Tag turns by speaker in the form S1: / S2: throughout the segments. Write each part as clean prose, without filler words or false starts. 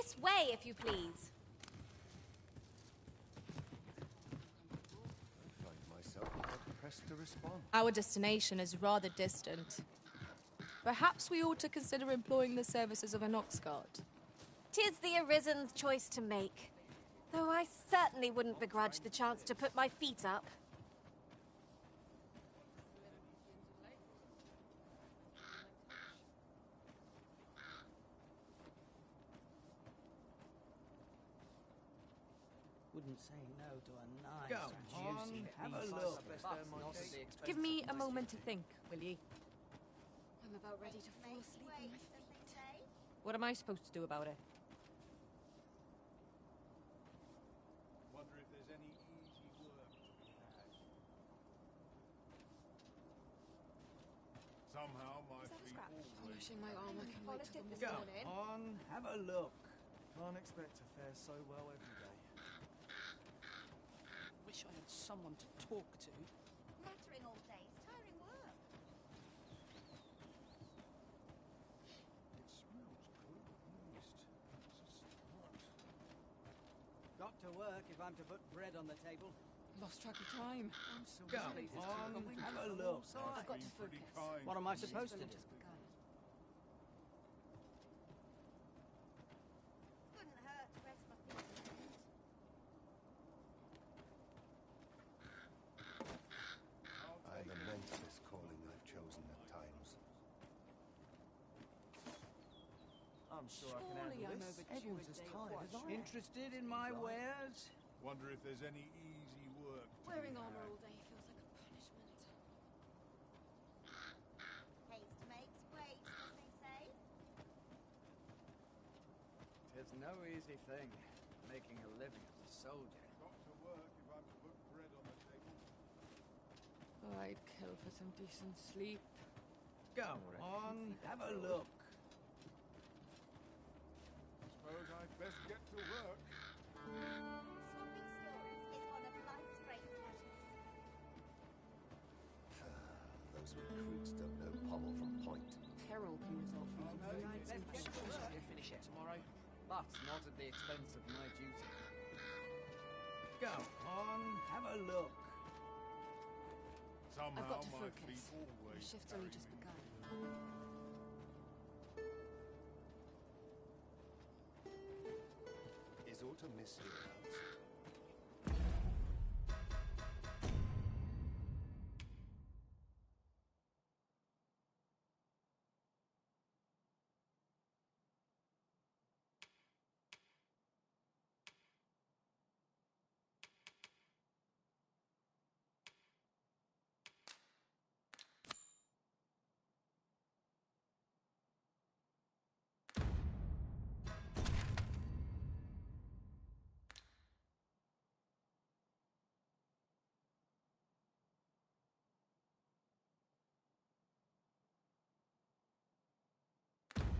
S1: This way, if you please.
S2: I find myself hard-pressed to respond.
S3: Our destination is rather distant. Perhaps we ought to consider employing the services of an ox cart.
S1: 'Tis the Arisen's choice to make. Though I certainly wouldn't begrudge the chance to put my feet up.
S4: Wouldn't say no to a nice,
S5: Go on,
S4: juicy
S5: have a
S4: piece
S5: look.
S4: of
S3: Give me a moment to think, will ye?
S1: I'm about ready to fall asleep on my feet.
S3: What am I supposed to do about it?
S6: Wonder if there's any easy work to be had. Somehow my feet always...
S1: Polishing my armor can wait till this
S5: Go
S1: morning.
S5: on, have a look. Can't expect to fare so well every day.
S4: Wish I had someone to talk to.
S7: Nattering all day is tiring work.
S2: It smells good, at least. That's a start.
S4: Got to work if I'm to put bread on the table.
S3: Lost track of time.
S5: Go on, have a look.
S1: I've got to
S6: Pretty
S1: focus.
S6: kind.
S4: What am I supposed to do?
S1: Just begun.
S7: Couldn't hurt to rest my feet a minute.
S2: I lament this calling I've chosen at times.
S5: I'm sure I can
S3: Surely
S5: handle
S3: I'm
S5: this.
S3: overdue
S5: Everyone's
S3: a
S5: as
S3: day
S5: tired
S3: of
S5: as I am.
S4: Interested in my wares?
S6: Wonder if there's any easy work to
S1: Wearing
S6: be
S1: armor
S6: had.
S1: all day feels like a punishment.
S7: Haste makes waste, as they say.
S4: It's no easy thing, making a living as a soldier.
S6: Got to work if I'm to put bread on the table.
S3: Oh, I'd kill for some decent sleep.
S5: Go on, have a look.
S6: Suppose I'd best get to work.
S7: Swapping stories is one of life's great pleasures.
S2: Those recruits don't know pommel from point.
S3: Peril can result from
S4: Finish it tomorrow, but not at the expense of my duty.
S5: Go on, have a look.
S6: Somehow
S1: I've got to
S6: my
S1: focus.
S6: feet always
S1: The shift's only
S6: carry
S1: just
S6: me.
S1: begun.
S2: Is aught amiss here, lads?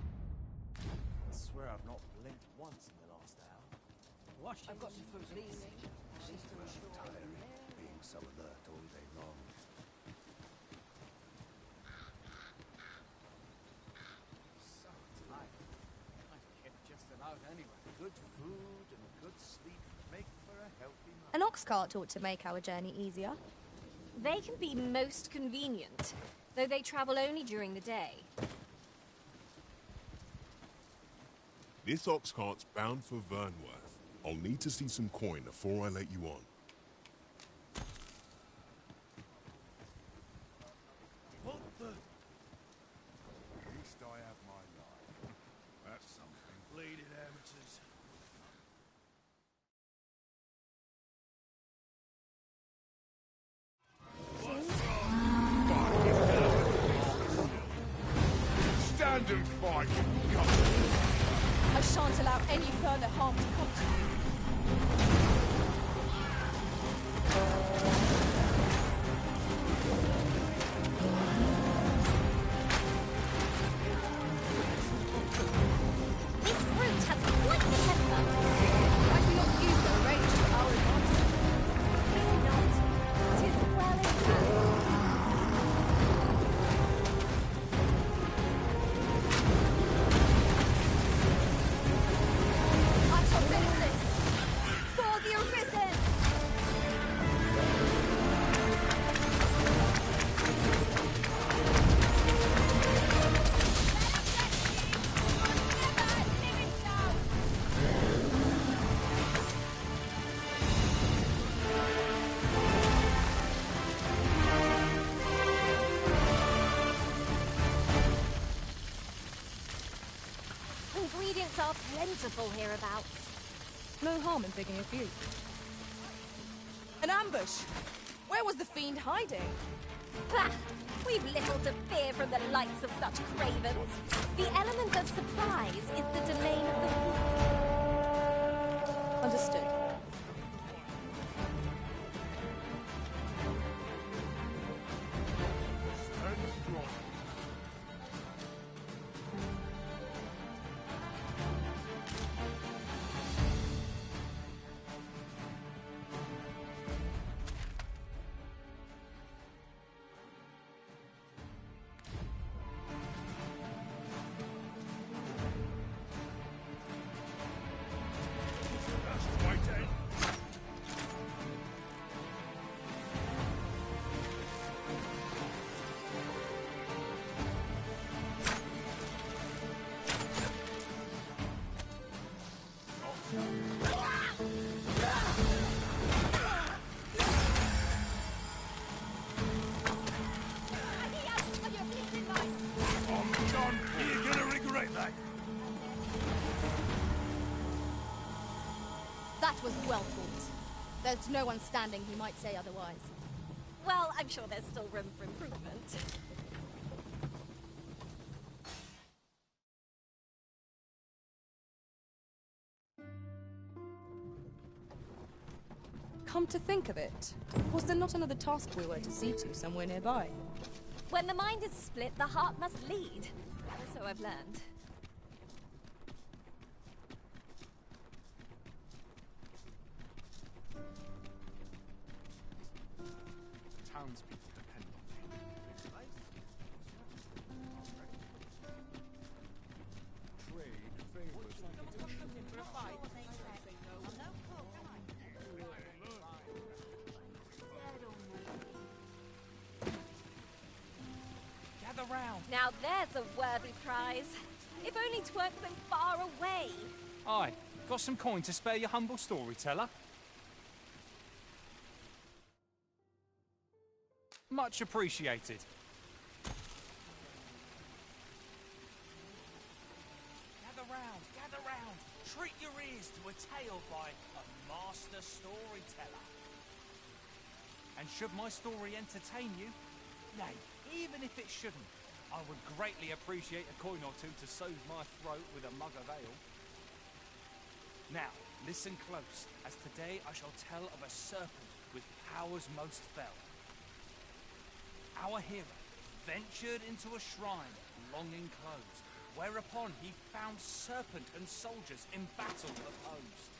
S5: I swear I've not blinked once in the last hour.
S4: I've got to focus.
S2: Tiring, being so alert all day long.
S4: So tired. I've kept just about anyway.
S5: Good food and good sleep make for a healthy life.
S8: An ox cart ought to make our journey easier.
S1: They can be most convenient, though they travel only during the day.
S9: This ox cart's bound for Vernworth. I'll need to see some coin before I let you on.
S6: What the? At least I have my life. That's something.
S5: Bleeding amateurs.
S6: Stand and fight!
S3: I shan't allow any further harm to come to you.
S1: This brute has quite the temper.
S3: Might we not use their range to our advantage?
S1: Maybe not. 'Tis well in hand. Bandits are plentiful hereabouts.
S3: No harm in picking a few. An ambush! Where was the fiend hiding?
S1: Bah! We've little to fear from the likes of such cravens. The element of surprise is the domain of the weak.
S3: Understood.
S6: Stand strong. That's right, Ed. I'm done. You're gonna regret that.
S3: That was well thought. There's no one standing who might say otherwise.
S1: Well, I'm sure there's still room for improvement.
S3: Come to think of it, was there not another task we were to see to somewhere nearby?
S1: When the mind is split, the heart must lead. So I've learned.
S2: Townspeople depend on me. Trade favors
S4: Gather round.
S1: Now there's a worthy prize. If only 'tweren't so far away.
S10: Aye, got some coin to spare your humble storyteller? Much appreciated.
S4: Gather round, gather round. Treat your ears to a tale by a master storyteller.
S10: And should my story entertain you, nay, even if it shouldn't, I would greatly appreciate a coin or two to soothe my throat with a mug of ale. Now, listen close, as today I shall tell of a serpent with powers most fell. Our hero ventured into a shrine long enclosed, whereupon he found serpent and soldiers in battle opposed.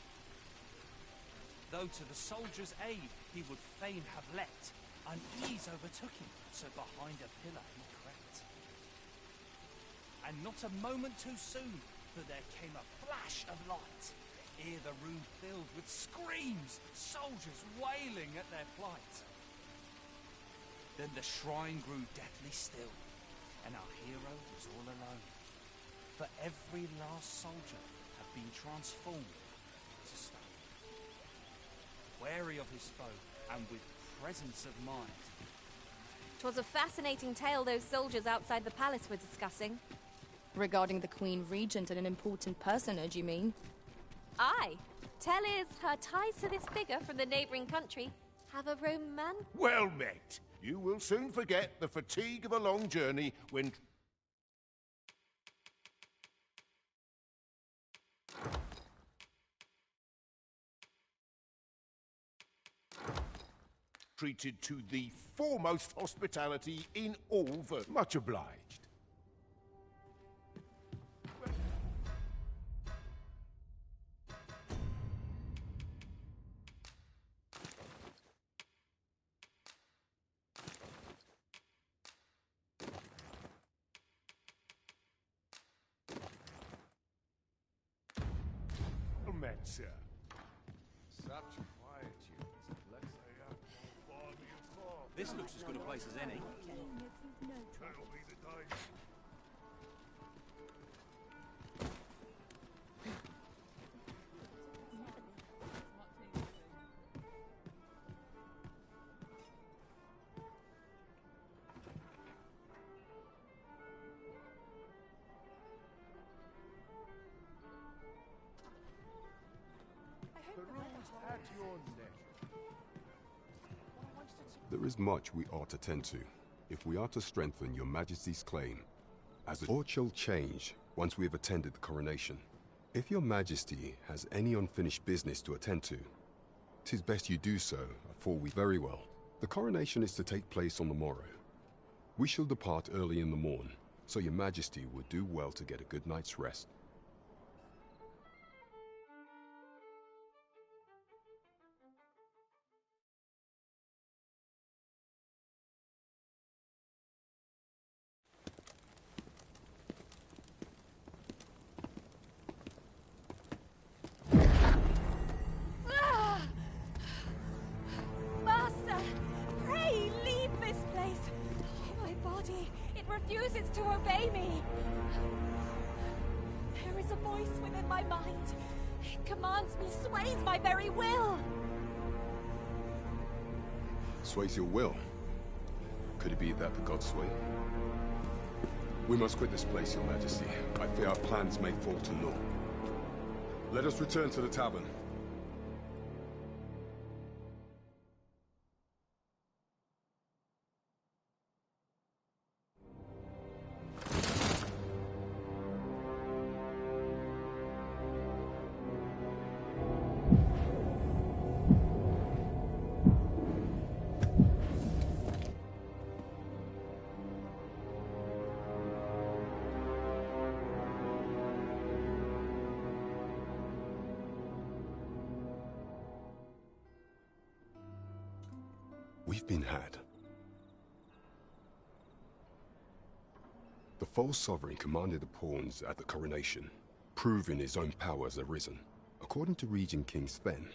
S10: Though to the soldiers' aid he would fain have leapt, unease overtook him, so behind a pillar he crept. And not a moment too soon, for there came a flash of light, ere the room filled with screams, soldiers wailing at their plight. Then the shrine grew deathly still, and our hero was all alone, for every last soldier had been transformed to stone. Wary of his foe, and with presence of mind,
S1: 'Twas a fascinating tale those soldiers outside the palace were discussing.
S3: Regarding the Queen Regent and an important personage, you mean?
S1: Aye. Tell is her ties to this figure from the neighbouring country have a
S6: Well met. You will soon forget the fatigue of a long journey when... treated to the foremost hospitality in all much obliged. Well met, sir. Such quietude. Let's say
S10: this looks as good a place as any.
S6: that'll be the day.
S11: There is much we ought to tend to, if we are to strengthen your Majesty's claim, as it shall change once we have attended the coronation. If your Majesty has any unfinished business to attend to, 'tis best you do so afore we... Very well. The coronation is to take place on the morrow. We shall depart early in the morn, so your Majesty would do well to get a good night's rest.
S1: Master, pray leave this place. Oh, my body, it refuses to obey me. There is a voice within my mind. It commands me, sways my very will.
S11: Sways your will? Could it be that the gods sway? We must quit this place, your Majesty. I fear our plans may fall to naught. Let us return to the tavern. We've been had. The false sovereign commanded the pawns at the coronation, proving his own power as arisen. According to Regent King Sven,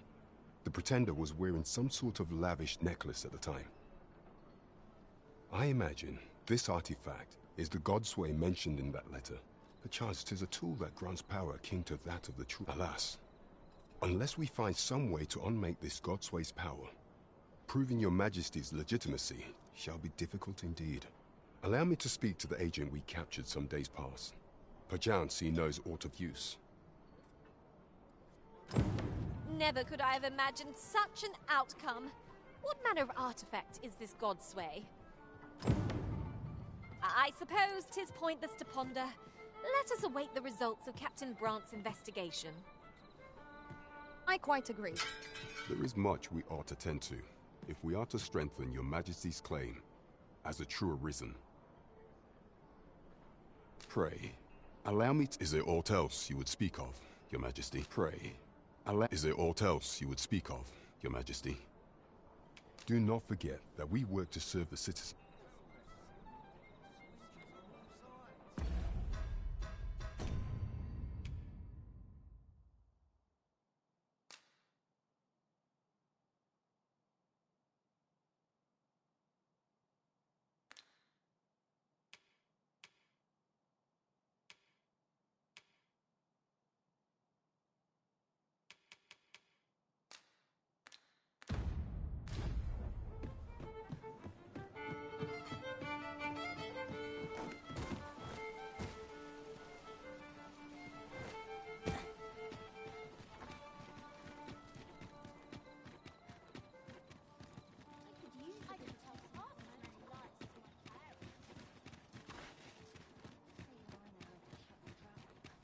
S11: the pretender was wearing some sort of lavish necklace at the time. I imagine this artifact is the godsway mentioned in that letter. Perchance 'tis a tool that grants power akin to that of the true. Alas, unless we find some way to unmake this godsway's power, proving your Majesty's legitimacy shall be difficult indeed. Allow me to speak to the agent we captured some days past. Perchance he knows aught of use.
S1: Never could I have imagined such an outcome. What manner of artifact is this godsway? I suppose 'tis pointless to ponder. Let us await the results of Captain Brant's investigation.
S3: I quite agree.
S11: There is much we ought to tend to, if we are to strengthen your Majesty's claim as a true arisen. Pray, allow me to... Is there aught else you would speak of, your Majesty? Pray, Is there aught else you would speak of, your Majesty? Do not forget that we work to serve the citizens.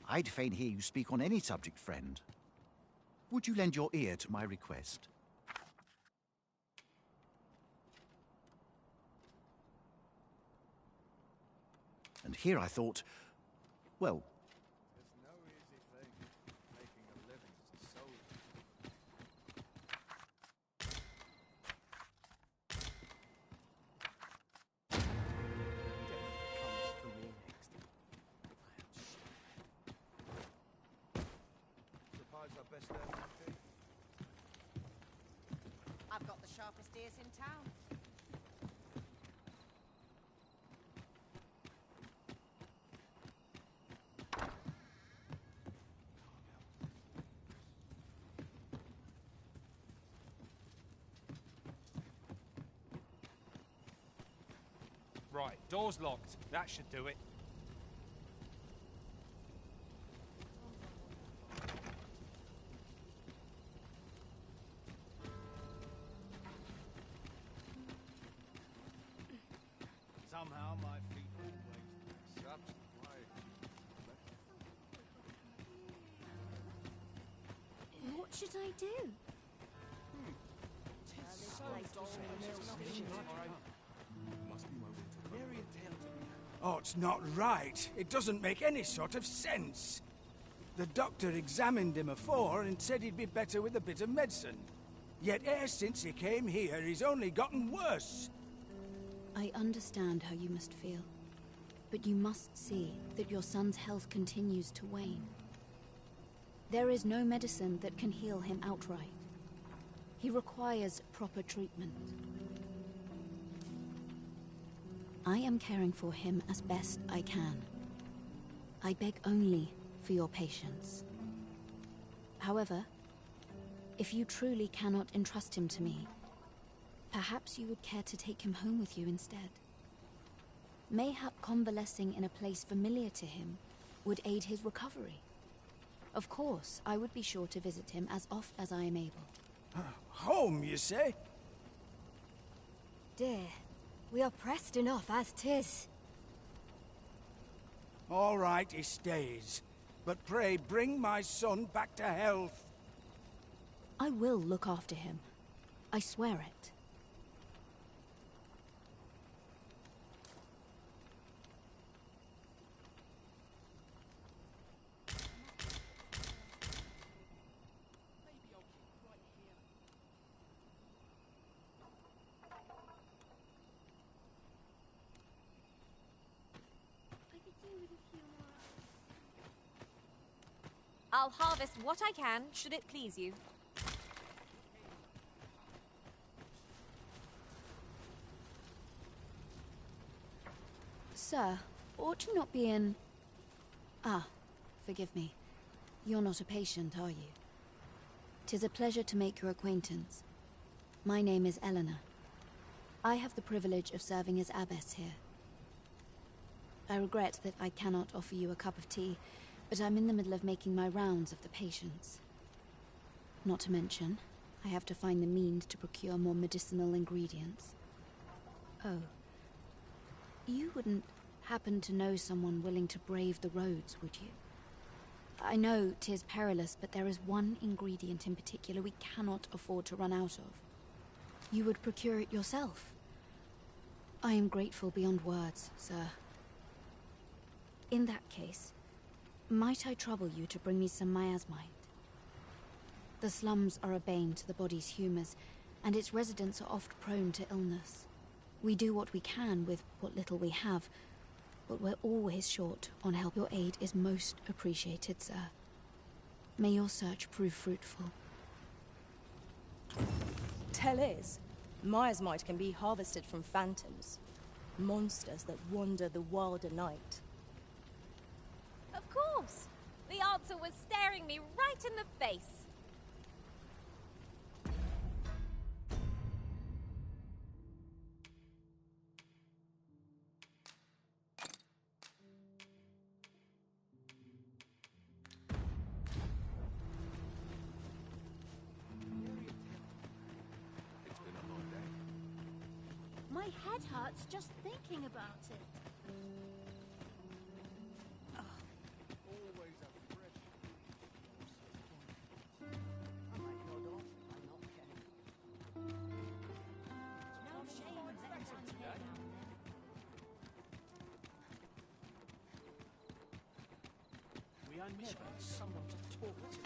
S12: I'd fain hear you speak on any subject, friend. Would you lend your ear to my request? And here I thought, well...
S2: There's no easy thing, making a living as a soldier. Death comes for me next. I am sure. Suppose I best earn my keep.
S7: I've got the sharpest ears in town.
S10: Right, door's locked. That should do it.
S13: should I do?
S14: Oh, it's not right. It doesn't make any sort of sense. The doctor examined him afore and said he'd be better with a bit of medicine. Yet e'er since he came here, he's only gotten worse.
S13: I understand how you must feel. But you must see that your son's health continues to wane. There is no medicine that can heal him outright. He requires proper treatment. I am caring for him as best I can. I beg only for your patience. However, if you truly cannot entrust him to me, perhaps you would care to take him home with you instead. Mayhap convalescing in a place familiar to him would aid his recovery. Of course, I would be sure to visit him as oft as I am able.
S14: Home, you say?
S13: Dear, we are pressed enough as 'tis.
S14: All right, he stays. But pray, bring my son back to health.
S13: I will look after him. I swear it.
S1: I'll harvest what I can, should it please you.
S13: Sir, ought you not be in... Ah, forgive me. You're not a patient, are you? 'Tis a pleasure to make your acquaintance. My name is Eleanor. I have the privilege of serving as abbess here. I regret that I cannot offer you a cup of tea, but I'm in the middle of making my rounds of the patients. Not to mention, I have to find the means to procure more medicinal ingredients. Oh. You wouldn't happen to know someone willing to brave the roads, would you? I know 'tis perilous, but there is one ingredient in particular we cannot afford to run out of. You would procure it yourself. I am grateful beyond words, sir. In that case, might I trouble you to bring me some miasmite? The slums are a bane to the body's humors, and its residents are oft prone to illness. We do what we can with what little we have, but we're always short on help. Your aid is most appreciated, sir. May your search prove fruitful.
S3: Tell is, miasmite can be harvested from phantoms, monsters that wander the wilder night.
S1: Of course! The answer was staring me right in the face.
S13: My head hurts just thinking about it.
S4: We are never someone to talk to.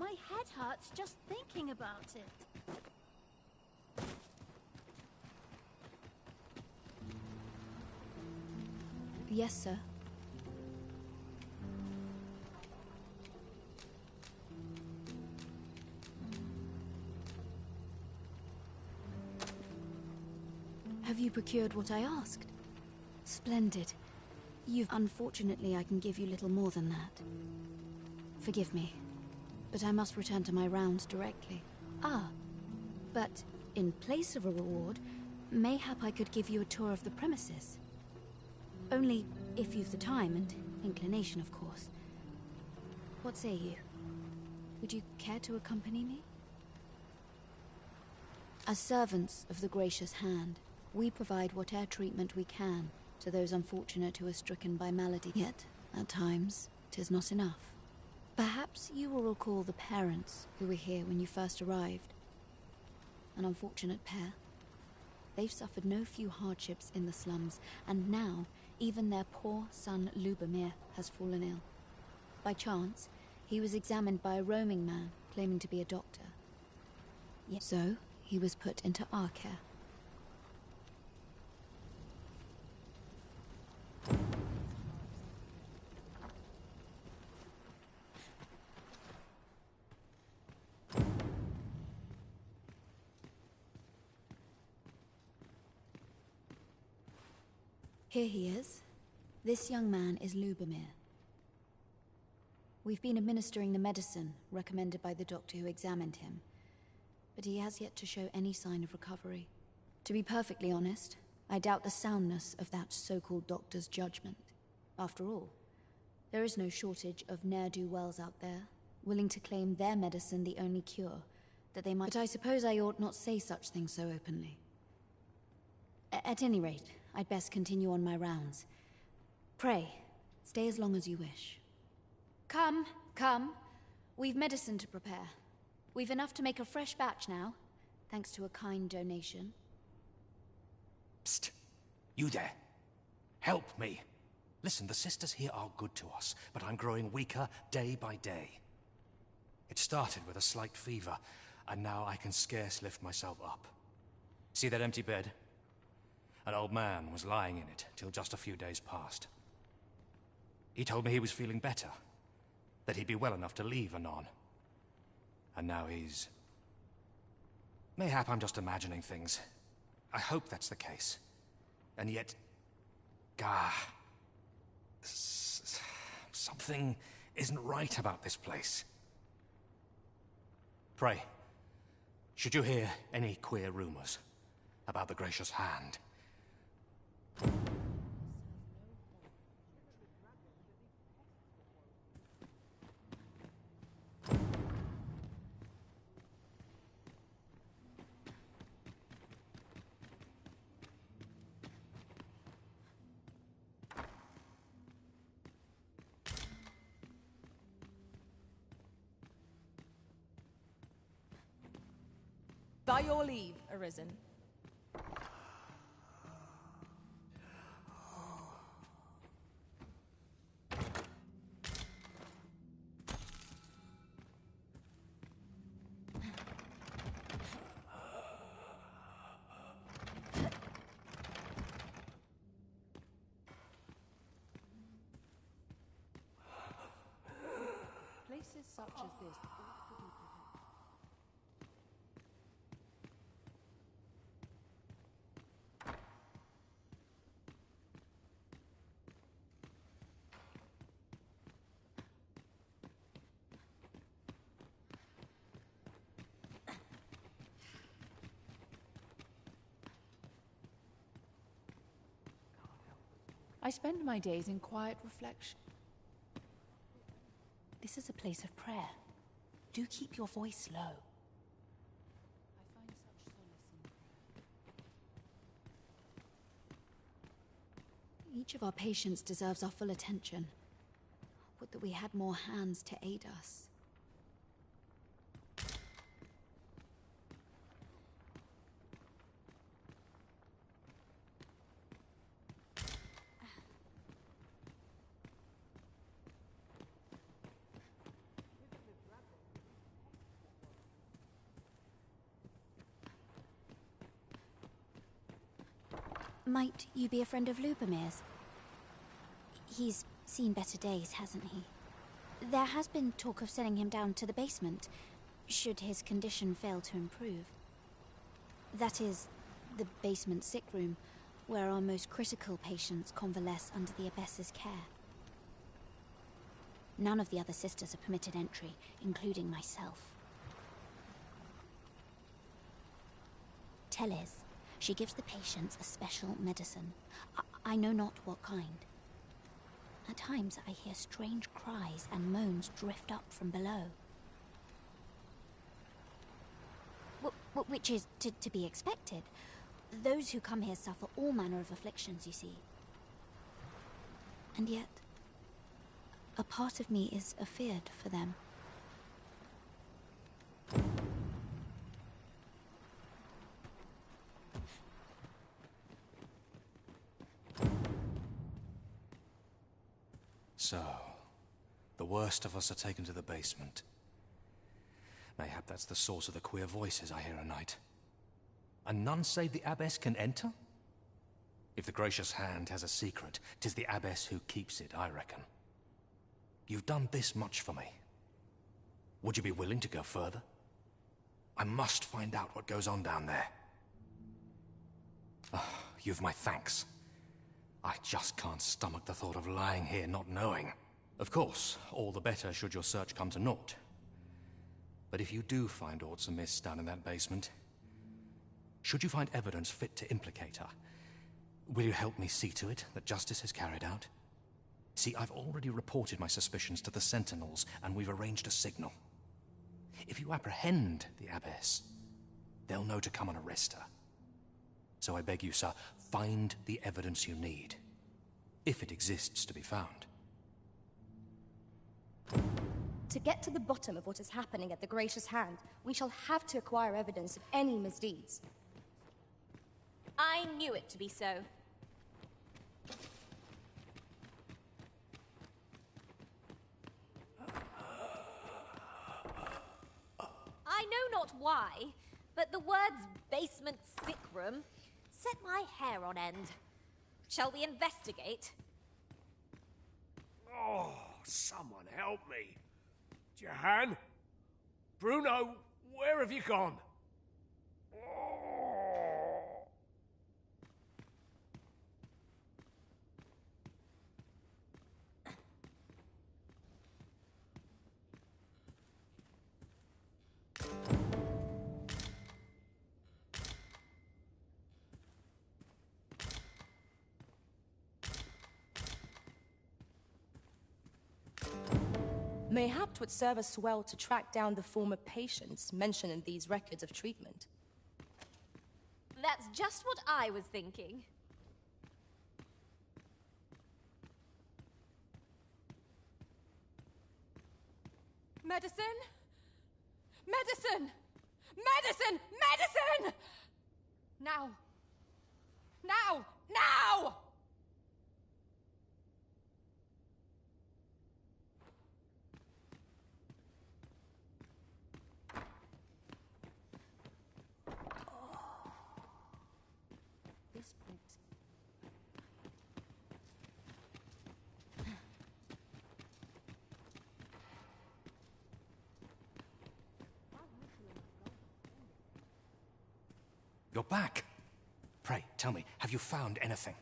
S15: My head hurts just thinking about it.
S13: Yes, sir. Have you procured what I asked? Splendid. Unfortunately, I can give you little more than that. Forgive me, but I must return to my rounds directly. Ah, but in place of a reward, mayhap I could give you a tour of the premises. Only if you've the time and inclination, of course. What say you? Would you care to accompany me? As servants of the Gracious Hand, we provide whatever treatment we can to those unfortunate who are stricken by malady. Yet, at times, 'tis not enough. Perhaps you will recall the parents who were here when you first arrived. An unfortunate pair. They've suffered no few hardships in the slums, and now even their poor son Lubomir has fallen ill. By chance, he was examined by a roaming man claiming to be a doctor. Yet so, he was put into our care. Here he is. This young man is Lubomir. We've been administering the medicine recommended by the doctor who examined him, but he has yet to show any sign of recovery. To be perfectly honest, I doubt the soundness of that so-called doctor's judgment. After all, there is no shortage of ne'er-do-wells out there, willing to claim their medicine the only cure, that they might— But I suppose I ought not say such things so openly. At any rate, I'd best continue on my rounds. Pray, stay as long as you wish. Come, come. We've medicine to prepare. We've enough to make a fresh batch now, thanks to a kind donation.
S16: Psst! You there! Help me! Listen, the sisters here are good to us, but I'm growing weaker day by day. It started with a slight fever, and now I can scarce lift myself up. See that empty bed? An old man was lying in it till just a few days past. He told me he was feeling better, that he'd be well enough to leave anon. And now he's— Mayhap I'm just imagining things. I hope that's the case. And yet— Gah. Something isn't right about this place. Pray, should you hear any queer rumors about the Gracious Hand?
S3: By your leave, Arisen. Places such as this ought to be protected. I spend my days in quiet reflection. This is a place of prayer. Do keep your voice low. I find such solace in prayer. Each of our patients deserves our full attention. Would that we had more hands to aid us.
S13: Might you be a friend of Lubomir's? He's seen better days, hasn't he? There has been talk of sending him down to the basement, should his condition fail to improve. That is, the basement sick room, where our most critical patients convalesce under the Abbess's care. None of the other sisters are permitted entry, including myself. Teles, she gives the patients a special medicine. I know not what kind. At times I hear strange cries and moans drift up from below. Which is to be expected. Those who come here suffer all manner of afflictions, you see. And yet, a part of me is afeared for them.
S16: So, the worst of us are taken to the basement. Mayhap that's the source of the queer voices I hear at night. And none save the Abbess can enter? If the gracious hand has a secret, 'tis the Abbess who keeps it, I reckon. You've done this much for me. Would you be willing to go further? I must find out what goes on down there. You've my thanks. I just can't stomach the thought of lying here not knowing. Of course, all the better should your search come to naught. But if you do find aught amiss down in that basement, should you find evidence fit to implicate her, will you help me see to it that justice is carried out? See, I've already reported my suspicions to the Sentinels, and we've arranged a signal. If you apprehend the Abbess, they'll know to come and arrest her. So I beg you, sir, find the evidence you need, if it exists to be found.
S3: To get to the bottom of what is happening at the Gracious Hand, we shall have to acquire evidence of any misdeeds.
S1: I knew it to be so. I know not why, but the words basement sick room set my hair on end. Shall we investigate?
S17: Oh, someone help me. Jahan? Bruno, where have you gone?
S3: Mayhap 'twould serve us well to track down the former patients mentioned in these records of treatment.
S1: That's just what I was thinking.
S3: Medicine? Medicine! Medicine! Medicine! Now! Now! Now! This place.
S16: You're back. Pray, tell me, have you found anything?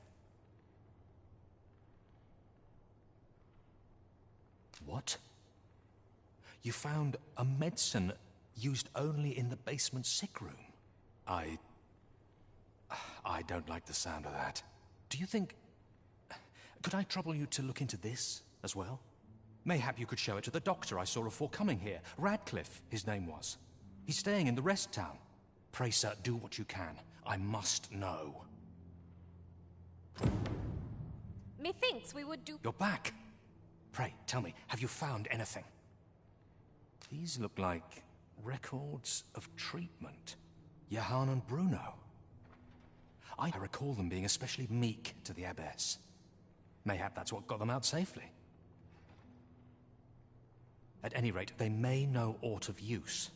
S16: What? You found a medicine used only in the basement sick room? I don't like the sound of that. Do you think... Could I trouble you to look into this as well? Mayhap you could show it to the doctor I saw before coming here. Radcliffe, his name was. He's staying in the rest town. Pray, sir, do what you can. I must know.
S1: Methinks we would do...
S16: You're back. Pray, tell me, have you found anything? These look like records of treatment. Jahan and Bruno. I recall them being especially meek to the Abbess. Mayhap that's what got them out safely. At any rate, they may know aught of use.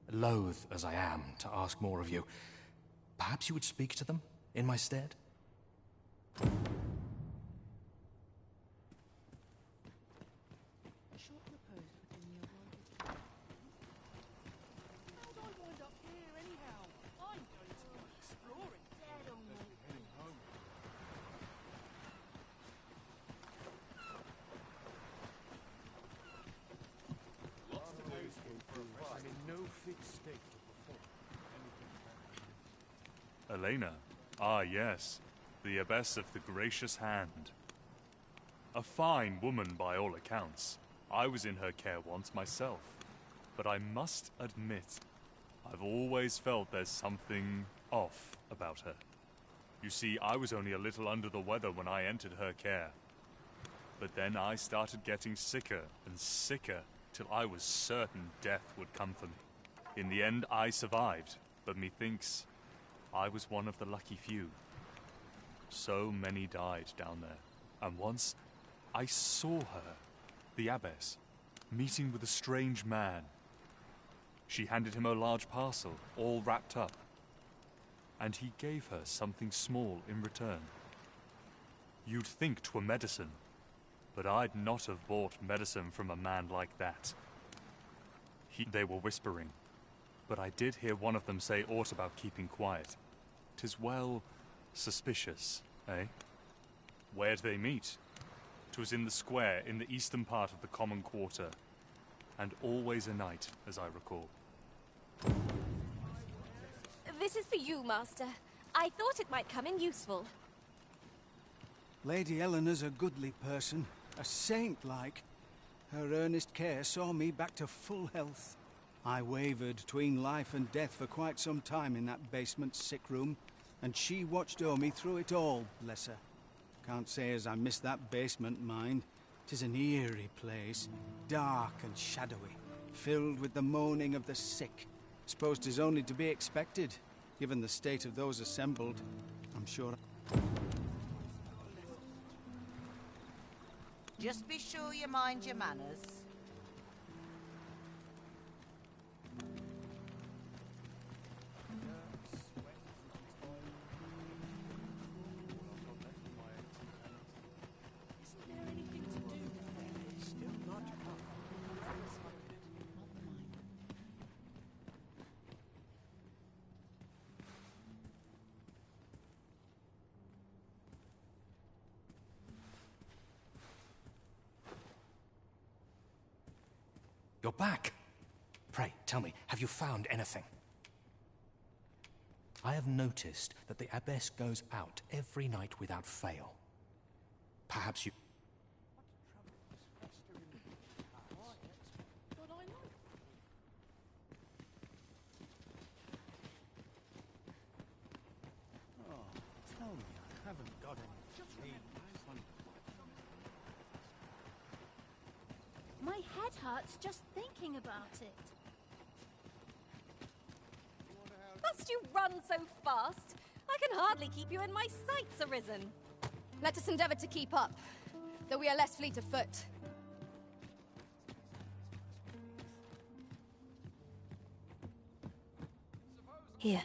S16: Loath as I am to ask more of you, perhaps you would speak to them in my stead?
S17: How'd I wind up here anyhow? I'm going to go exploring. Dead on me.
S2: Heading home.
S6: Lots to do for a price.
S2: I'm in no fit state to perform anything.
S18: Elena. Ah, yes. The abbess of the Gracious Hand. A fine woman by all accounts. I was in her care once myself. But I must admit, I've always felt there's something off about her. You see, I was only a little under the weather when I entered her care. But then I started getting sicker and sicker till I was certain death would come for me. In the end, I survived, but methinks I was one of the lucky few. So many died down there, and once I saw her, the abbess, meeting with a strange man. She handed him a large parcel, all wrapped up, and he gave her something small in return. You'd think 'twere medicine, but I'd not have bought medicine from a man like that. They were whispering, but I did hear one of them say aught about keeping quiet. 'Tis well suspicious, eh? Where'd they meet? 'Twas in the square in the eastern part of the common quarter, and always a night, as I recall.
S1: This is for you, Master. I thought it might come in useful.
S14: Lady Eleanor's a goodly person, a saint-like. Her earnest care saw me back to full health. I wavered between life and death for quite some time in that basement sick room, and she watched o'er me through it all, bless her. Can't say as I missed that basement, mind. 'Tis an eerie place, dark and shadowy, filled with the moaning of the sick. Suppose 'tis only to be expected, given the state of those assembled. I'm sure.
S19: Just be sure you mind your manners.
S16: You're back. Pray, tell me, have you found anything? I have noticed that the abbess goes out every night without fail. Perhaps you...
S14: Oh, tell me I haven't got any.
S15: My head hurts just thinking about it.
S1: Must you run so fast? I can hardly keep you in my sights, Arisen.
S8: Let us endeavor to keep up, though we are less fleet of foot.
S13: Here.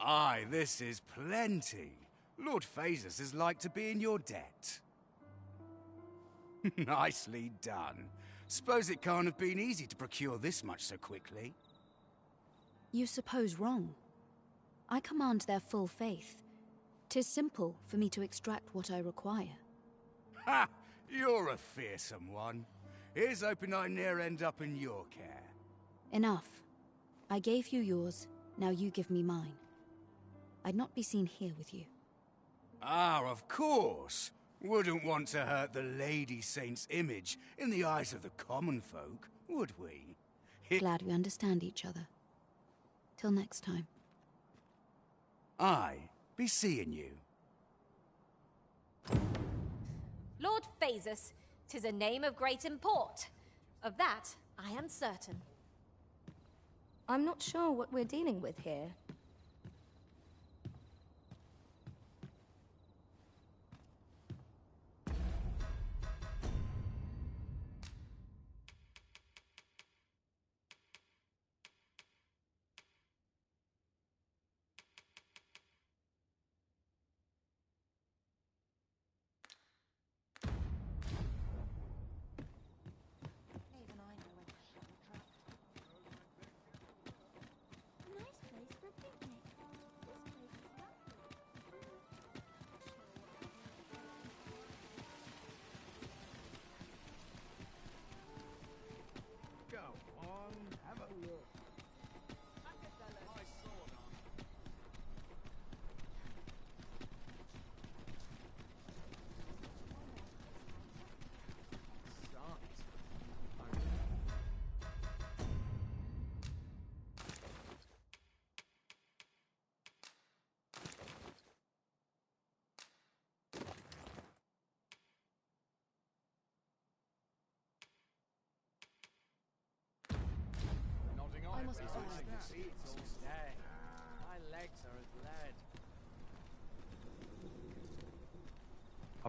S20: Aye, this is plenty. Lord Phasus is like to be in your debt. Nicely done. Suppose it can't have been easy to procure this much so quickly.
S13: You suppose wrong. I command their full faith. 'Tis simple for me to extract what I require.
S20: Ha! You're a fearsome one. Here's hoping I ne'er end up in your care.
S13: Enough. I gave you yours, now you give me mine. I'd not be seen here with you.
S20: Ah, of course. Wouldn't want to hurt the Lady Saint's image in the eyes of the common folk, would we?
S13: Glad we understand each other. Till next time.
S20: I be seeing you.
S1: Lord Phasus, 'tis a name of great import. Of that, I am certain.
S3: I'm not sure what we're dealing with here.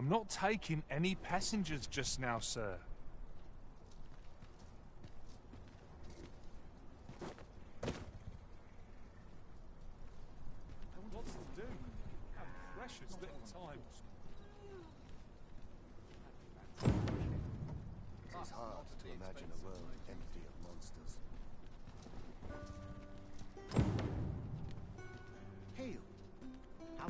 S17: I'm not taking any passengers just now, sir.
S18: Lots to do. Have precious little time.
S2: It's hard to imagine a world empty of monsters. Hail! How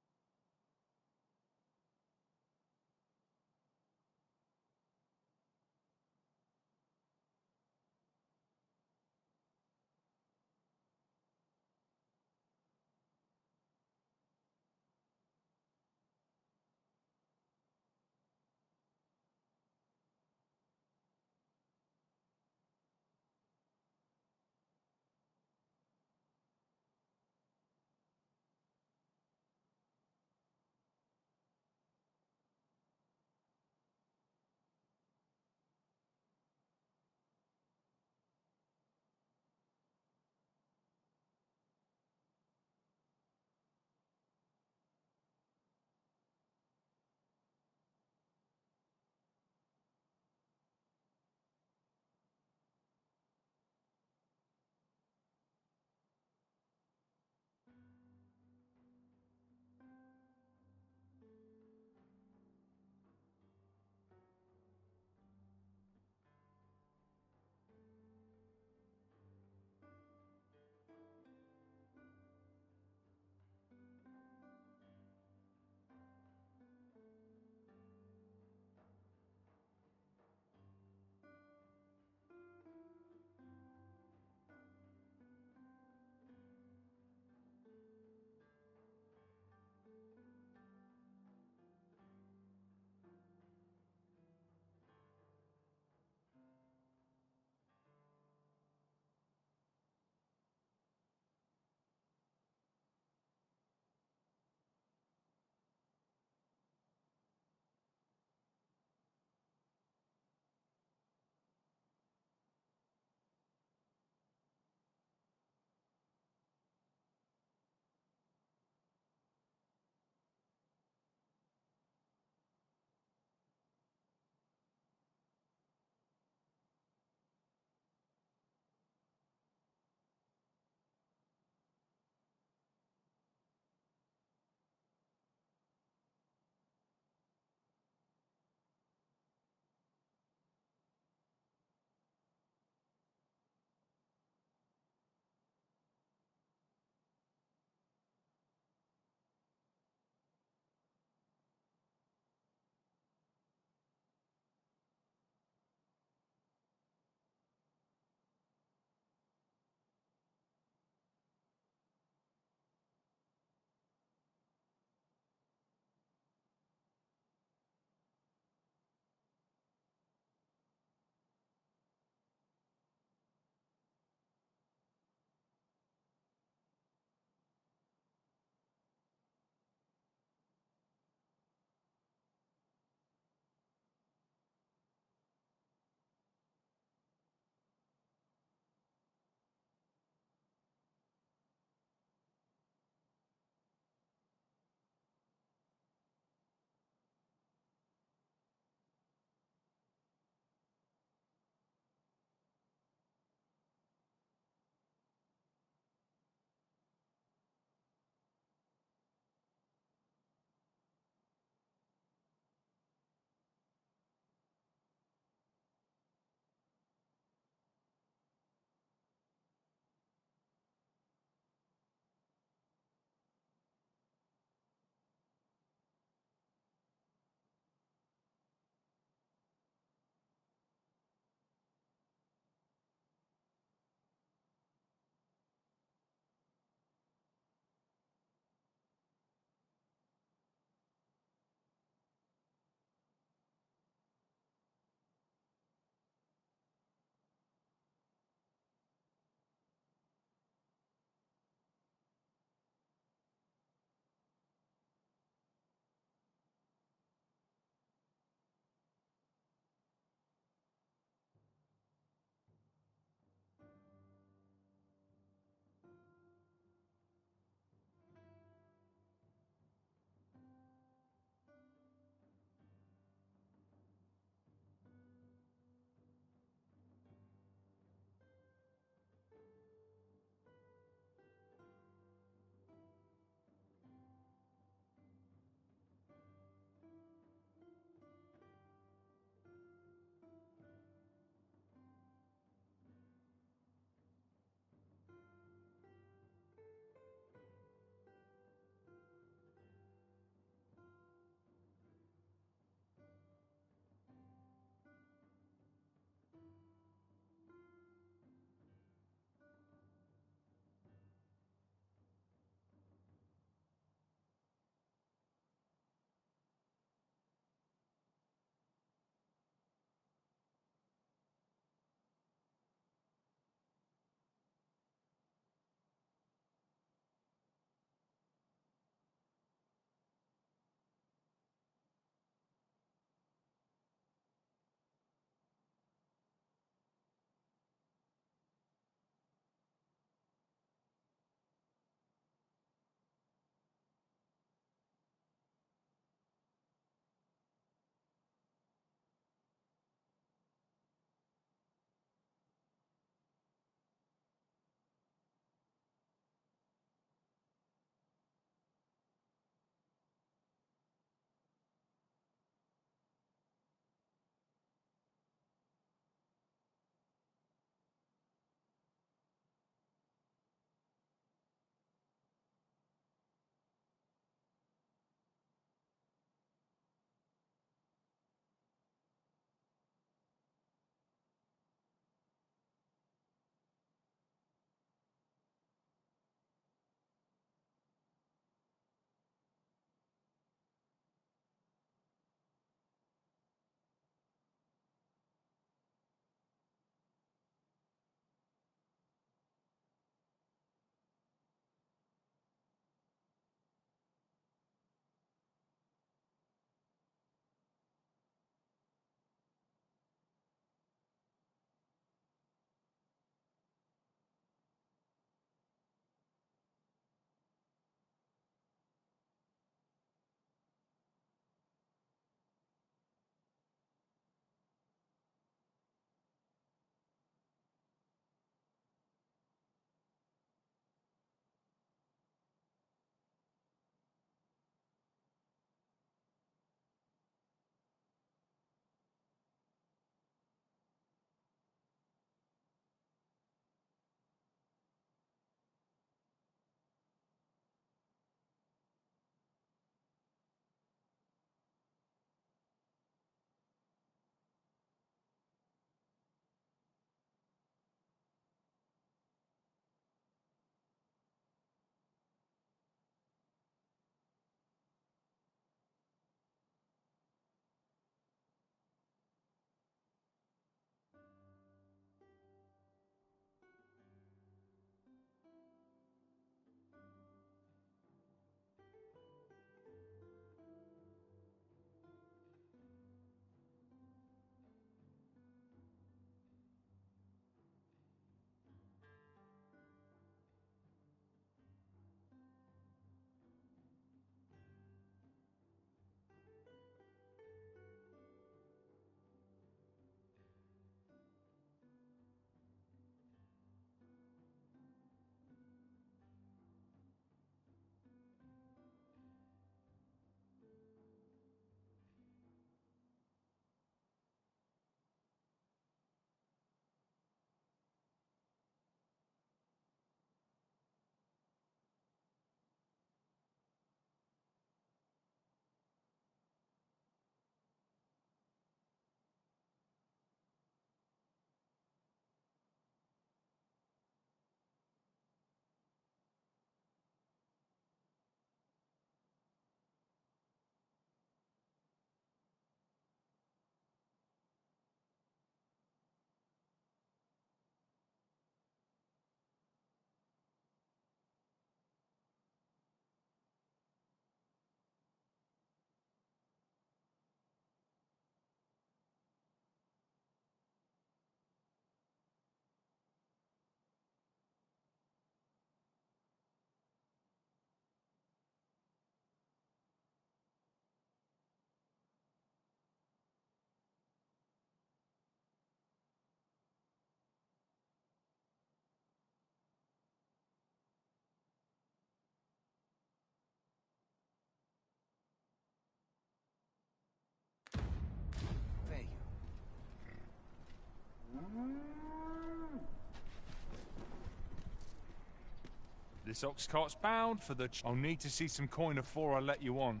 S10: This ox cart's bound for the... I'll need to see some coin before I let you on.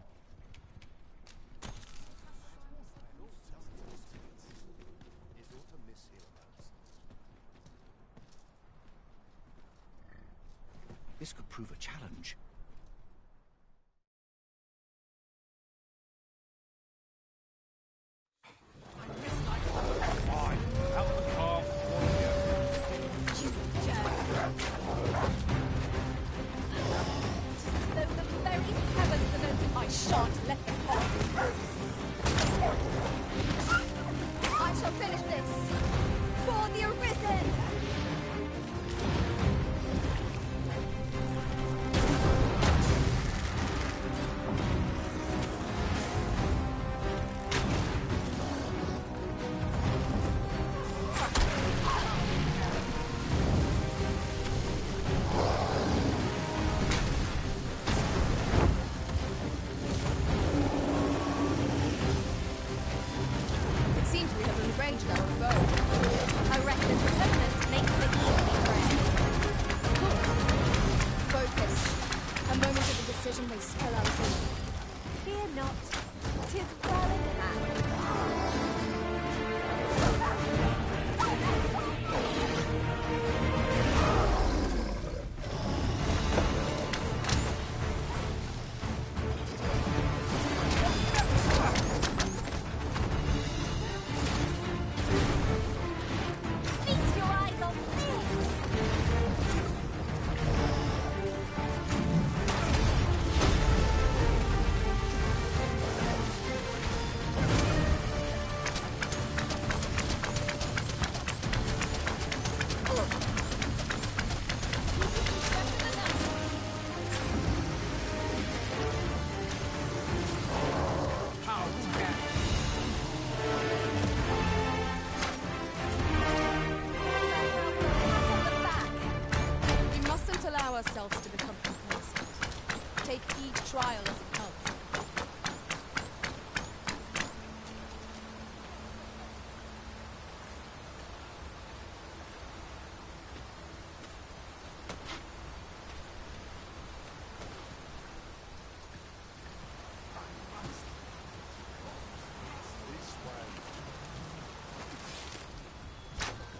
S12: This could prove a challenge.
S10: Fine. Out of the car.
S3: Though the very heavens have opened, I shan't let them off.
S8: I shall finish this for the Arisen!
S3: It seems we have enraged our foe.
S1: I reckon its opponent makes the easy bread.
S3: Focus. A moment of indecision may spell out doom.
S1: Fear not. 'Tis well in hand. Feast your eyes on this!
S3: We mustn't allow ourselves to become complacent. Take each trial as it comes.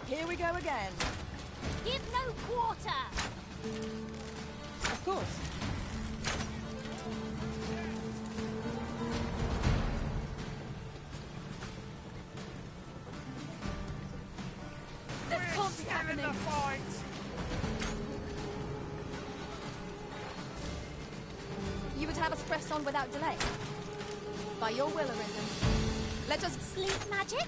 S3: Here we go again.
S1: Give no quarter!
S3: Of course.
S8: This can't be happening!
S3: You would have us press on without delay. By your will, Arisen. Let us
S1: Sleep magic?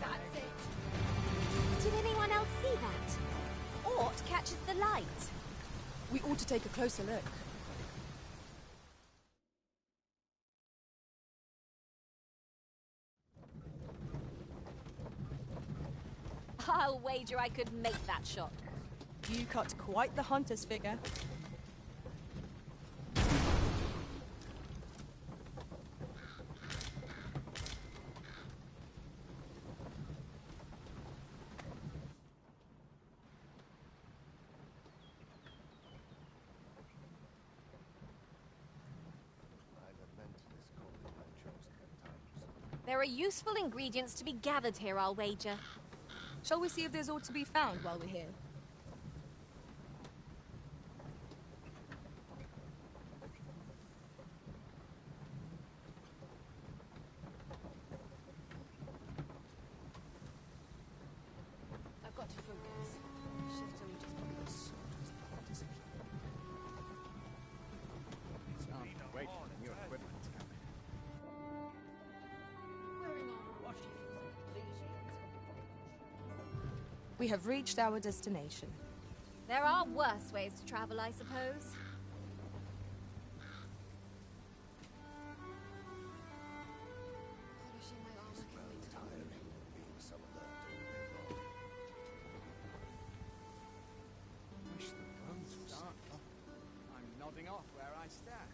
S8: That's it!
S1: Did anyone else see that? Aught catches the light.
S3: We ought to take a closer look.
S1: I'll wager I could make that shot.
S3: You cut quite the hunter's figure.
S1: There are useful ingredients to be gathered here, I'll wager.
S3: Shall we see if there's aught to be found while we're here?
S8: I've got to focus. Shift only just probably got
S3: We have reached our destination.
S1: There are worse ways to travel, I suppose.
S14: off where I stand.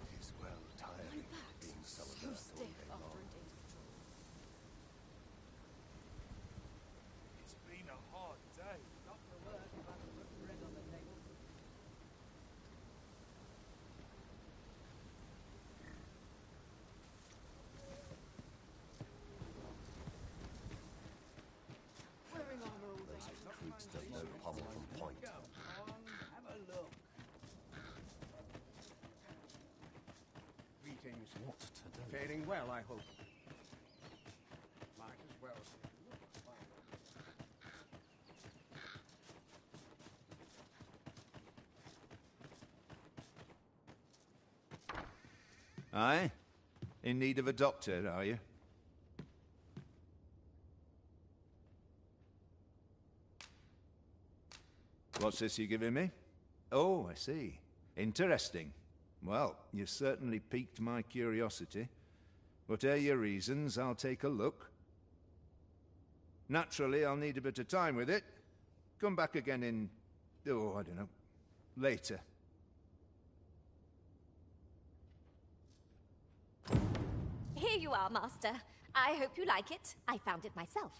S2: It is well tiring being so alert all day long.
S17: It's been a hard day.
S14: Not for work if I can put bread on the table.
S8: Wearing armor all day.
S2: Recruits don't know pommel from point.
S14: Come on, have a look.
S2: Greetings.
S18: What to do?
S2: Faring well, I hope. Might as well say, look,
S21: Aye? In need of a doctor, are you? What's this you're giving me? Oh, I see. Interesting. Well, you certainly piqued my curiosity. Whatever your reasons, I'll take a look. Naturally, I'll need a bit of time with it. Come back again in... oh, I don't know. Later.
S1: Here you are, Master. I hope you like it. I found it myself.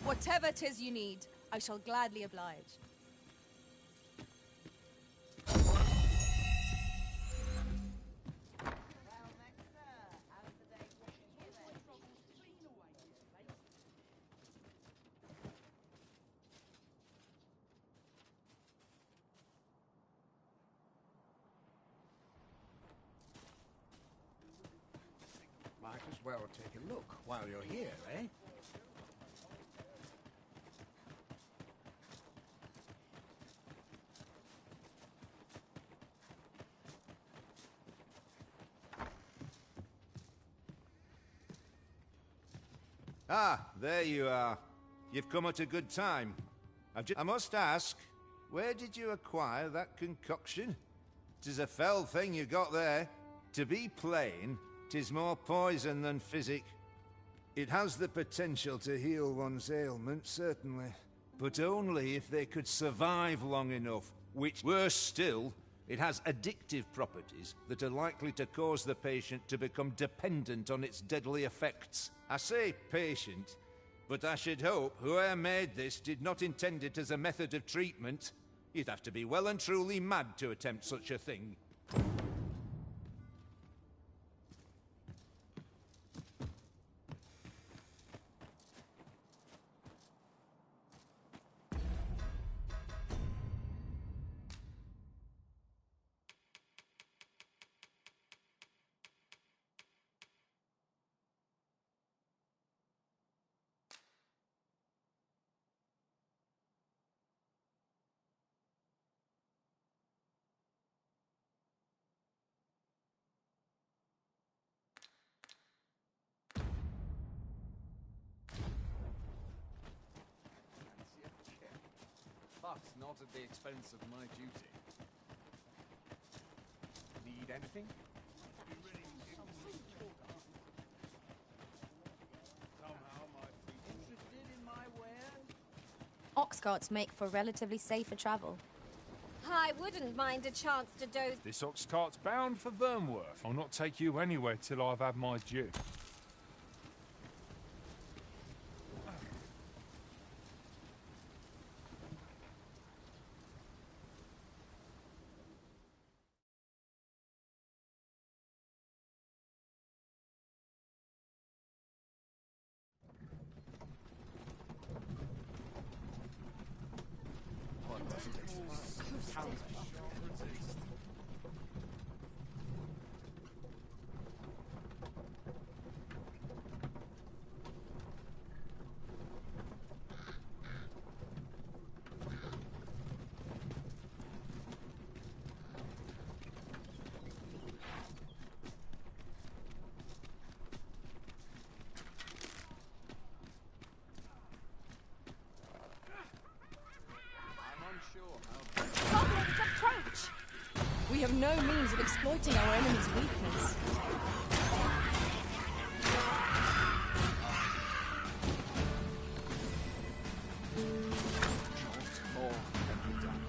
S3: Whatever 'tis you need, I shall gladly oblige.
S2: Might as
S20: well take a look while you're here, eh?
S21: Ah, there you are. You've come at a good time. I must ask, where did you acquire that concoction? 'Tis a fell thing you got there. To be plain, 'tis more poison than physic. It has the potential to heal one's ailments, certainly. But only if they could survive long enough, which, worse still, it has addictive properties that are likely to cause the patient to become dependent on its deadly effects. I say patient, but I should hope whoever made this did not intend it as a method of treatment. You'd have to be well and truly mad to attempt such a thing.
S9: But not at the expense of my duty. Need anything? Somehow might be interested in my wares?
S3: Ox carts make for relatively safer travel.
S1: I wouldn't mind a chance to doze.
S2: This ox cart's bound for Vernworth. I'll not take you anywhere till I've had my due.
S1: Goblins approach!
S3: We have no means of exploiting our enemy's weakness.
S9: More can be done.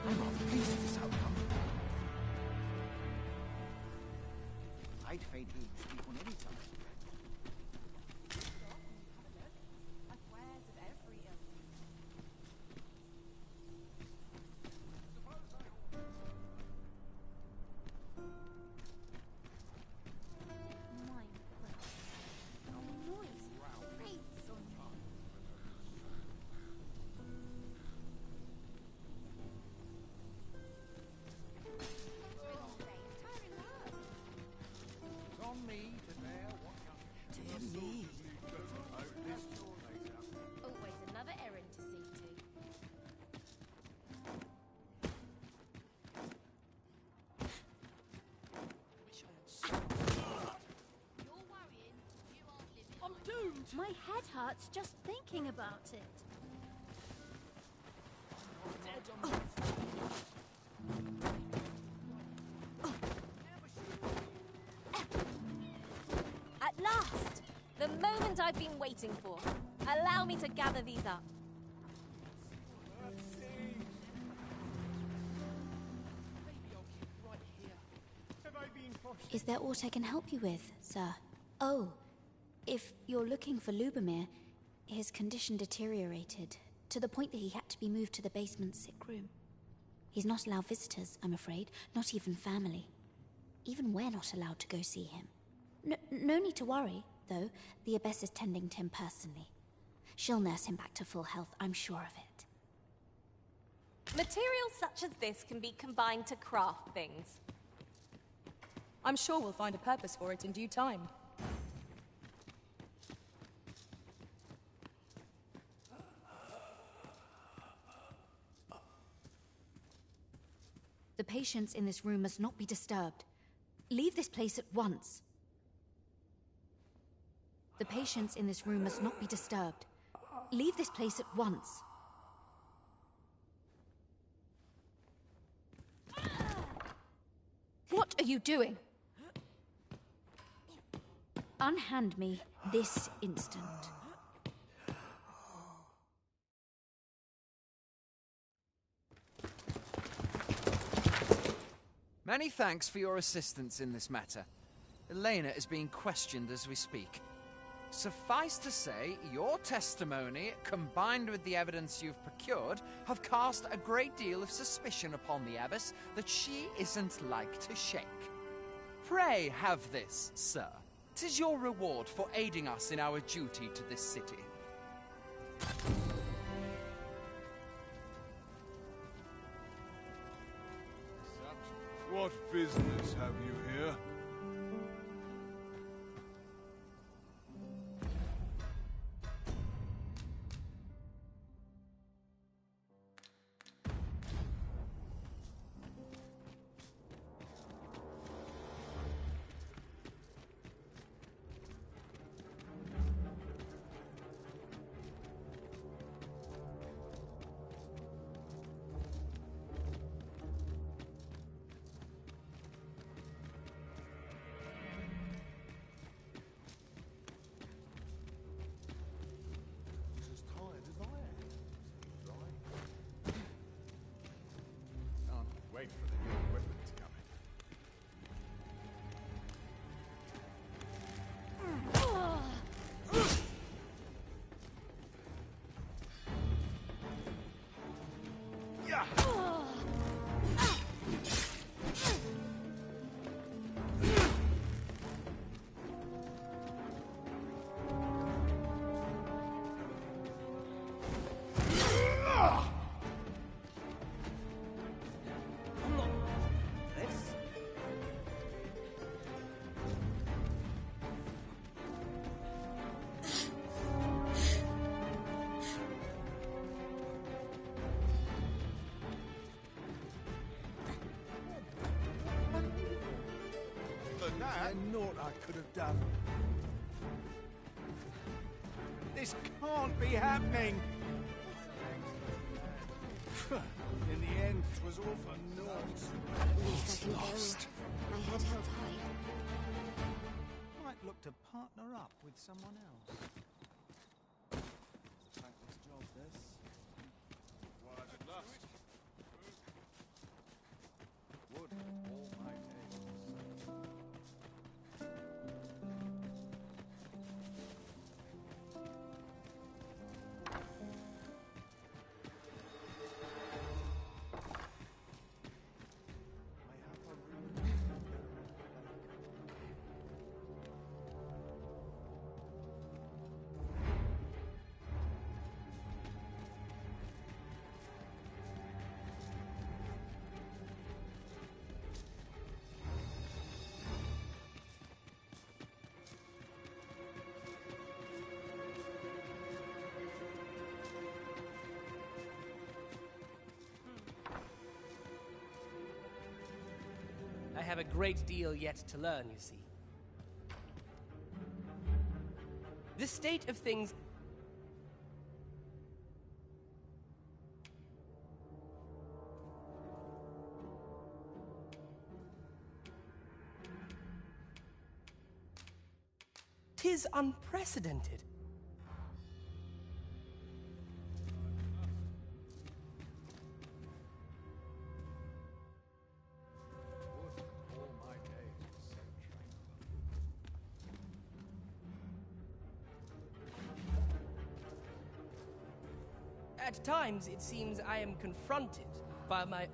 S9: I'm not pleased with this outcome.
S12: I'd fain hear you speak on any time.
S8: Always another errand to see to.
S15: I'm doomed! My head hurts just thinking about it.
S1: At last! The moment I've been waiting for. Allow me to gather these up.
S13: Is there aught I can help you with, sir? Oh, if you're looking for Lubomir, his condition deteriorated to the point that he had to be moved to the basement sick room. He's not allowed visitors, I'm afraid, not even family. Even we're not allowed to go see him. No need to worry, though. The Abbess is tending to him personally. She'll nurse him back to full health, I'm sure of it.
S1: Materials such as this can be combined to craft things.
S3: I'm sure we'll find a purpose for it in due time.
S13: patients in this room must not be disturbed. Leave this place at once. The patients in this room must not be disturbed. Leave this place at once. What are you doing? Unhand me this instant.
S5: Many thanks for your assistance in this matter. Elena is being questioned as we speak. Suffice to say, your testimony, combined with the evidence you've procured, have cast a great deal of suspicion upon the abbess that she isn't like to shake. Pray have this, sir. 'Tis your reward for aiding us in our duty to this city.
S6: What business have you here? Wait for the new equipment coming. Yeah.
S14: I naught I could have done. This can't be happening. In the end, it was all for naught.
S22: At least I can go. My head held high.
S14: Might look to partner up with someone else. Practice job, this.
S6: What at last?
S14: Would all my days.
S23: I have a great deal yet to learn, you see. This state of things... Tis unprecedented. At times, it seems I am confronted by my...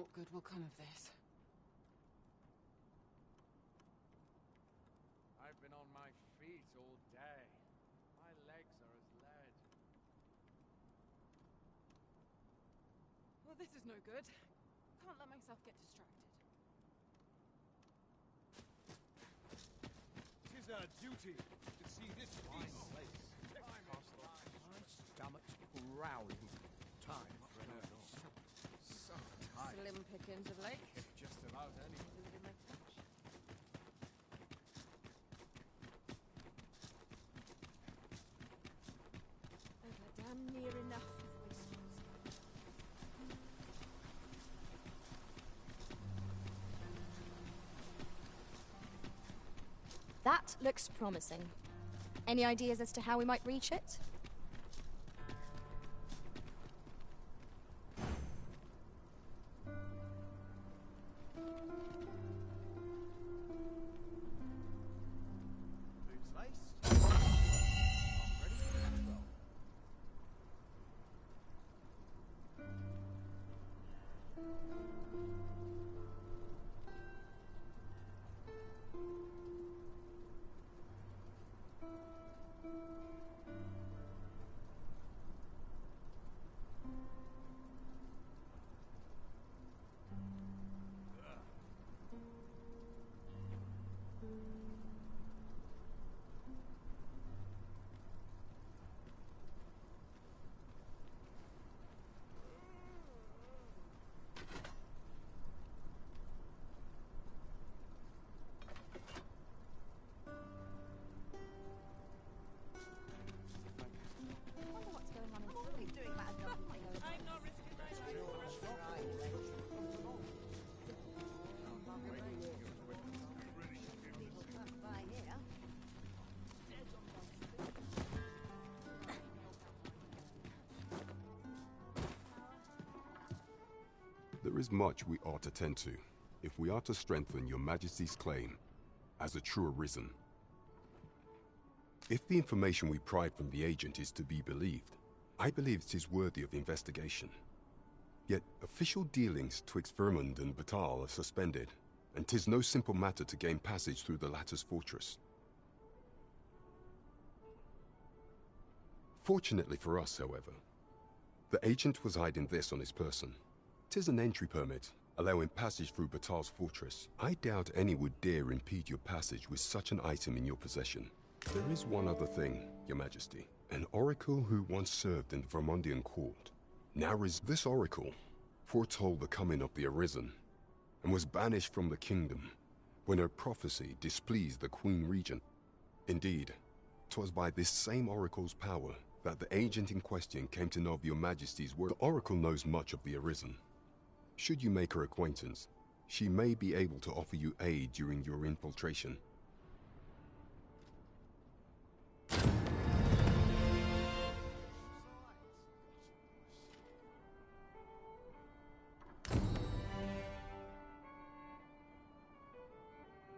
S4: Naught good will come of this.
S2: I've been on my feet all day. My legs are as lead.
S4: Well, this is no good. Can't let myself get distracted.
S2: 'Tis our duty to see this fine place.
S14: My stomach's growling. Time for an herb. So tired.
S4: Slim pickings of late.
S2: Just about any.
S4: Including my touch. I've had damn near enough of oysters.
S3: That looks promising. Any ideas as to how we might reach it?
S2: Boots laced. I'm ready for control.
S7: There is much we ought to tend to, if we are to strengthen your Majesty's claim as a true Arisen. If the information we pried from the agent is to be believed, I believe it is worthy of investigation. Yet official dealings twixt Vermund and Batal are suspended, and 'tis no simple matter to gain passage through the latter's fortress. Fortunately for us, however, the agent was hiding this on his person. 'Tis an entry permit, allowing passage through Batal's fortress. I doubt any would dare impede your passage with such an item in your possession. There is one other thing, Your Majesty. An oracle who once served in the Vermundian court. Now this oracle foretold the coming of the Arisen, and was banished from the kingdom when her prophecy displeased the Queen Regent. Indeed, 'twas by this same oracle's power that the agent in question came to know of Your Majesty's word. The oracle knows much of the Arisen. Should you make her acquaintance, she may be able to offer you aid during your infiltration.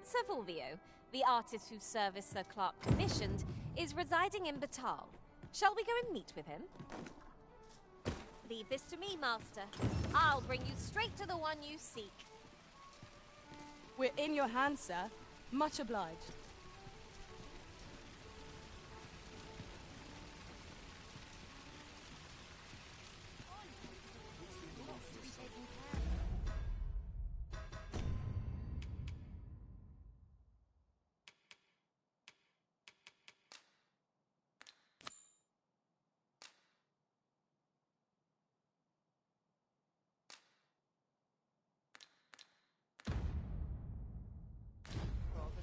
S1: Sir Fulvio, the artist whose service Sir Clark commissioned, is residing in Batal. Shall we go and meet with him? Leave this to me, Master. I'll bring you straight to the one you seek.
S3: We're in your hands, sir. Much obliged.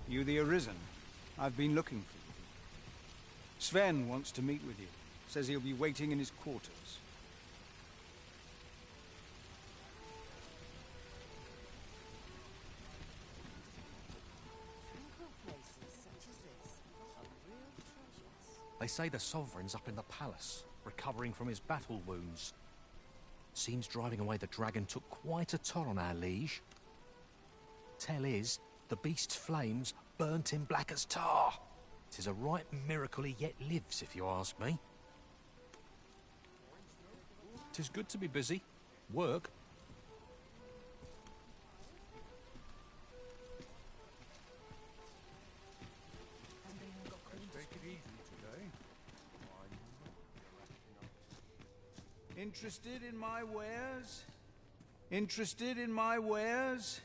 S14: You the Arisen? I've been looking for you. Sven wants to meet with you. Says he'll be waiting in his quarters.
S16: They say the Sovereign's up in the palace, recovering from his battle wounds. Seems driving away the dragon took quite a toll on our liege. Tell is, the beast's flames burnt him black as tar. 'Tis a right miracle he yet lives, if you ask me. 'Tis good to be busy. Work.
S14: Interested in my wares? Interested in my wares?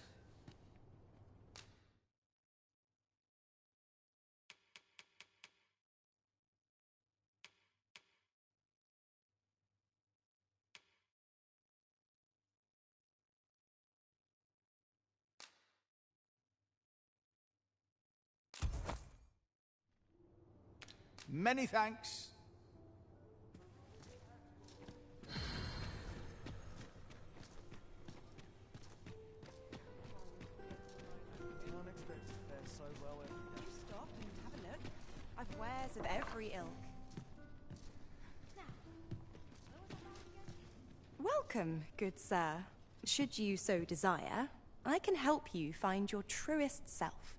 S14: Many thanks.
S3: Can't expect to fare so well every day. Stop and have a look. I've wares of every ilk. Welcome, good sir. Should you so desire, I can help you find your truest self.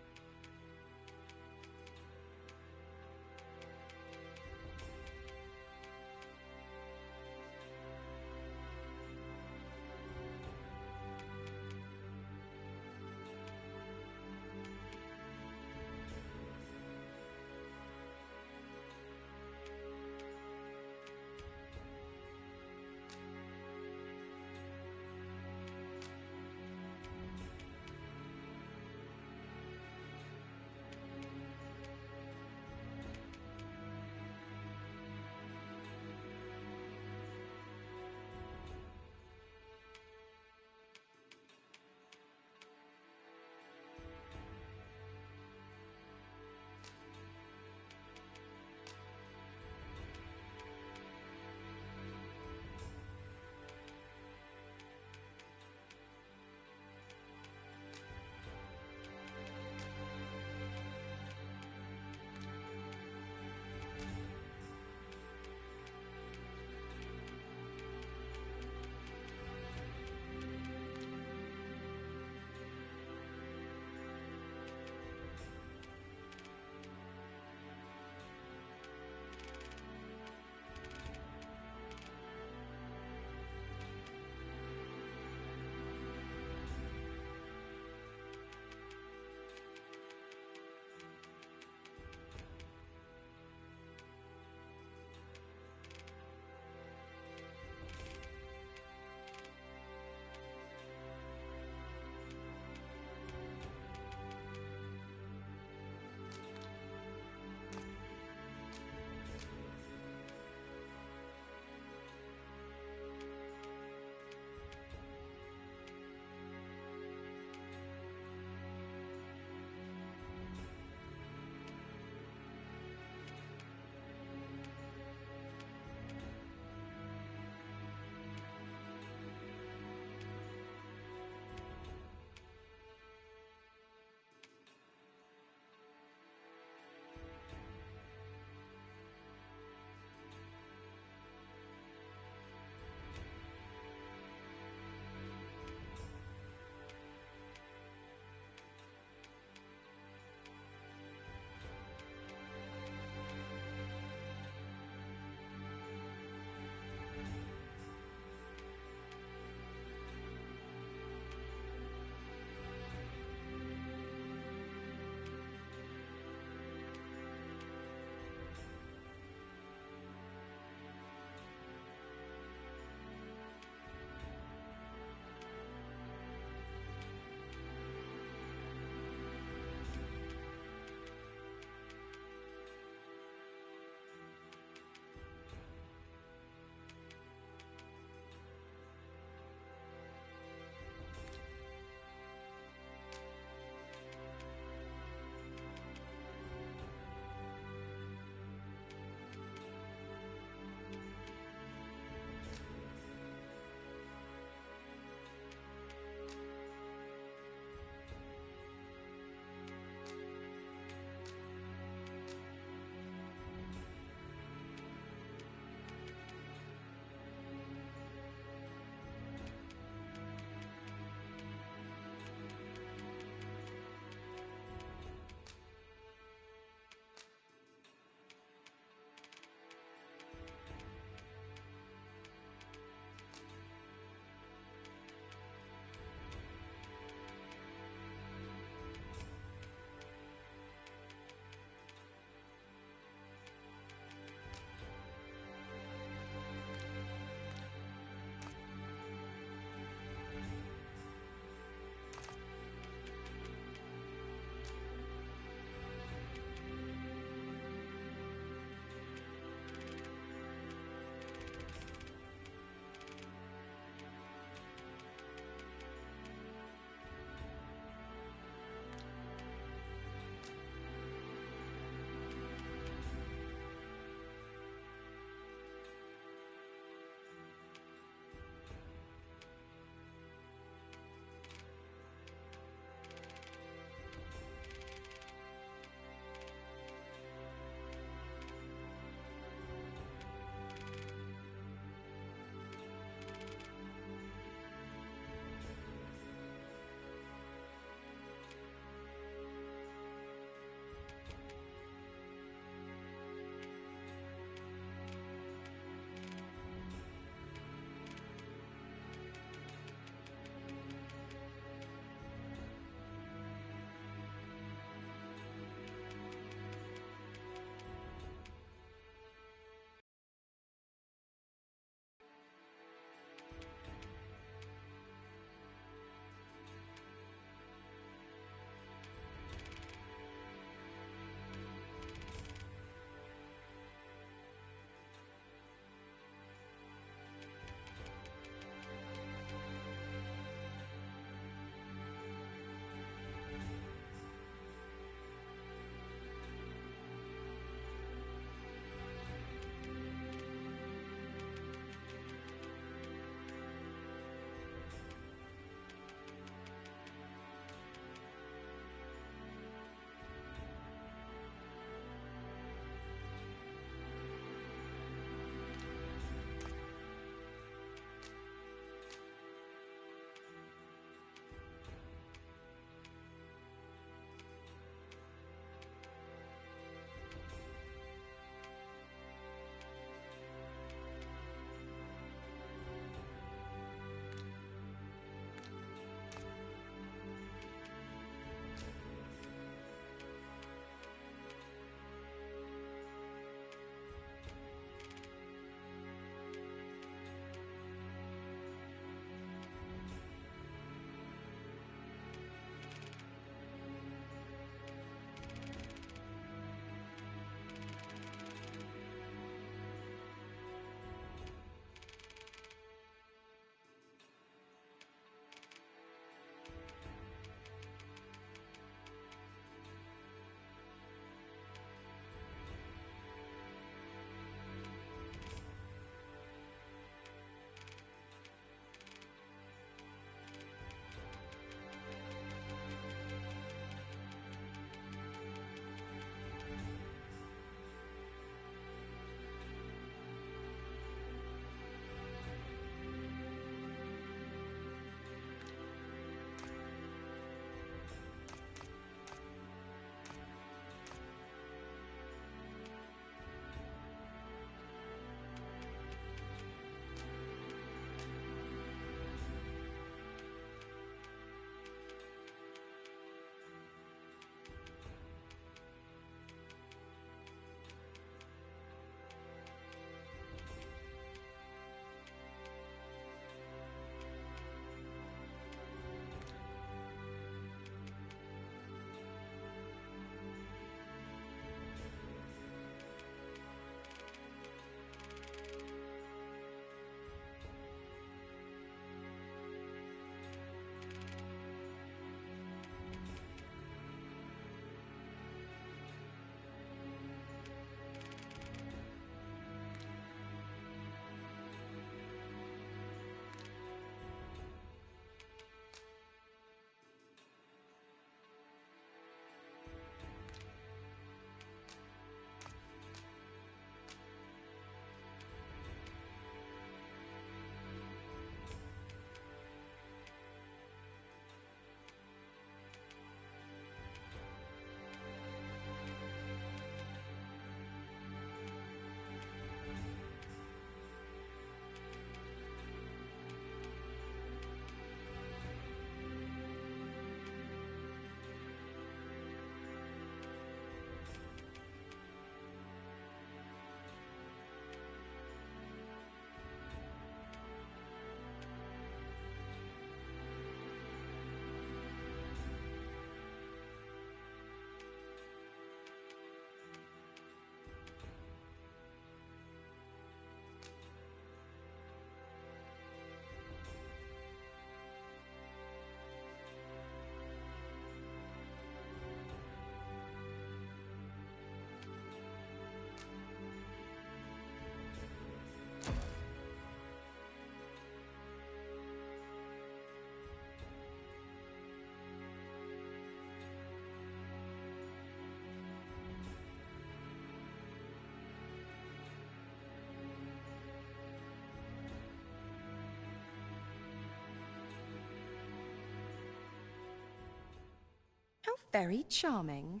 S10: How very charming.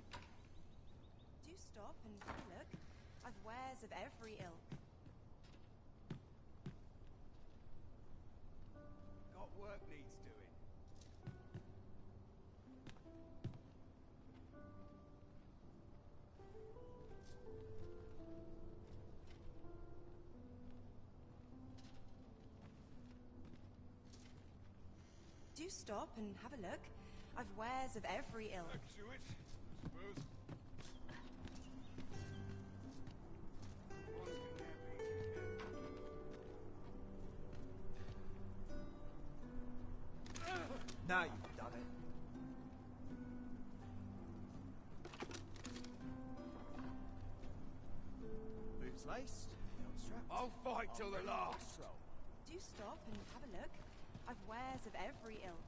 S10: Do stop and have a look. I've wares of every ilk.
S20: Got work needs doing.
S10: Do stop and have a look. I've wares of every ilk.
S9: Now you've done it. Boots laced, belt strapped.
S20: I'll fight till the last.
S10: Do stop and have a look. I've wares of every ilk.